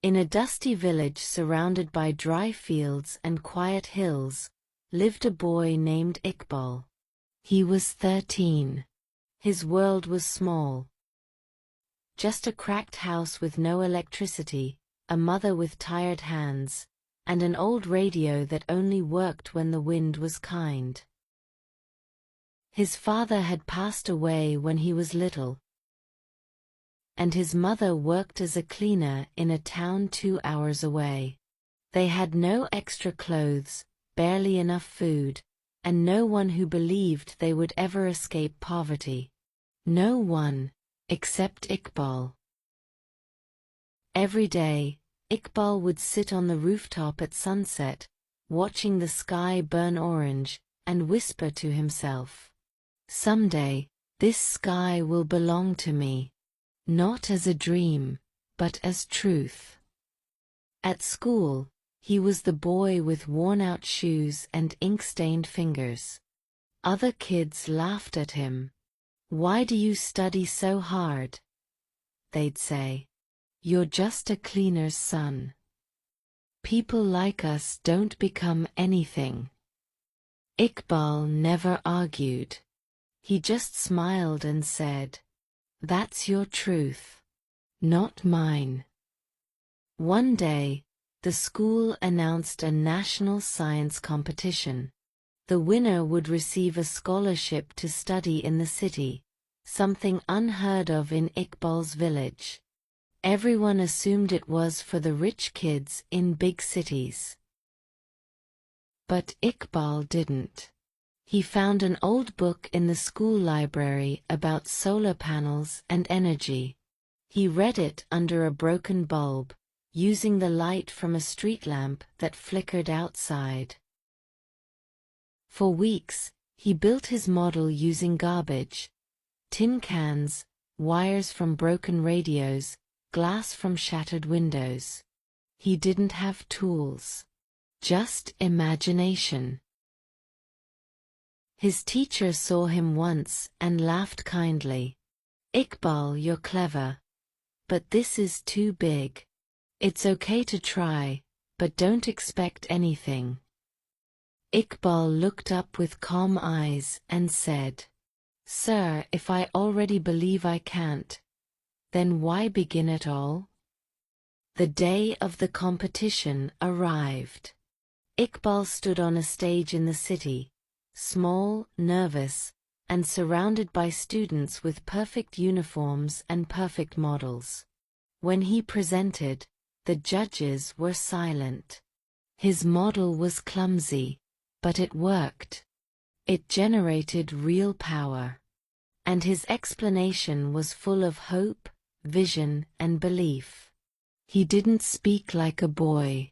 In a dusty village surrounded by dry fields and quiet hills, lived a boy named Iqbal. He was 13. His world was small. Just a cracked house with no electricity, a mother with tired hands, and an old radio that only worked when the wind was kind. His father had passed away when he was little, and his mother worked as a cleaner in a town 2 hours away. They had no extra clothes, barely enough food, and no one who believed they would ever escape poverty. No one, except Iqbal. Every day, Iqbal would sit on the rooftop at sunset, watching the sky burn orange, and whisper to himself, "Someday, this sky will belong to me. Not as a dream, but as truth." At school, he was the boy with worn-out shoes and ink-stained fingers. Other kids laughed at him. "Why do you study so hard?" they'd say. "You're just a cleaner's son. People like us don't become anything." Iqbal never argued. He just smiled and said, "That's your truth, not mine." One day, the school announced a national science competition. The winner would receive a scholarship to study in the city, something unheard of in Iqbal's village. Everyone assumed it was for the rich kids in big cities. But Iqbal didn't. He found an old book in the school library about solar panels and energy. He read it under a broken bulb, using the light from a street lamp that flickered outside. For weeks, he built his model using garbage, tin cans, wires from broken radios, glass from shattered windows. He didn't have tools, just imagination. His teacher saw him once and laughed kindly. "Iqbal, you're clever. But this is too big. It's okay to try, but don't expect anything." Iqbal looked up with calm eyes and said, "Sir, if I already believe I can't, then why begin at all?" The day of the competition arrived. Iqbal stood on a stage in the city, small, nervous, and surrounded by students with perfect uniforms and perfect models. When he presented, the judges were silent. His model was clumsy, but it worked. It generated real power. And his explanation was full of hope, vision, and belief. He didn't speak like a boy.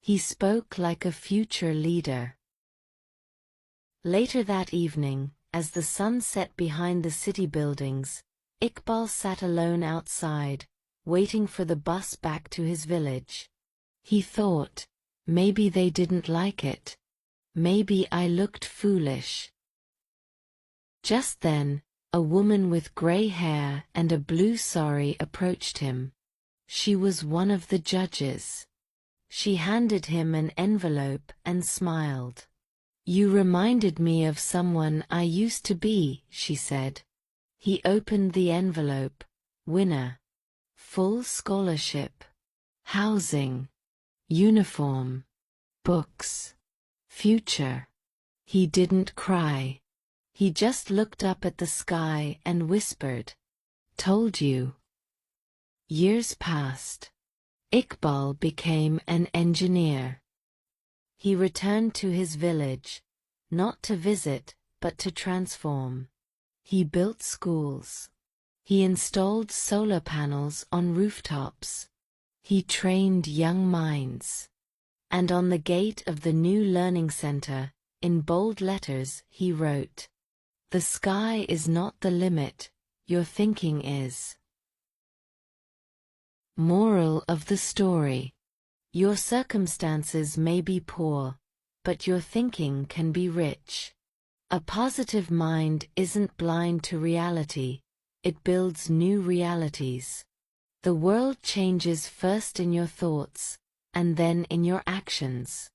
He spoke like a future leader. Later that evening, as the sun set behind the city buildings, Iqbal sat alone outside, waiting for the bus back to his village. He thought, maybe they didn't like it. Maybe I looked foolish. Just then, a woman with gray hair and a blue sari approached him. She was one of the judges. She handed him an envelope and smiled. "You reminded me of someone I used to be," she said. He opened the envelope. Winner. Full scholarship. Housing. Uniform. Books. Future. He didn't cry. He just looked up at the sky and whispered, "Told you." Years passed. Iqbal became an engineer. He returned to his village, not to visit, but to transform. He built schools. He installed solar panels on rooftops. He trained young minds. And on the gate of the new learning center, in bold letters, he wrote, "The sky is not the limit, your thinking is." Moral of the story. Your circumstances may be poor, but your thinking can be rich. A positive mind isn't blind to reality, it builds new realities. The world changes first in your thoughts, and then in your actions.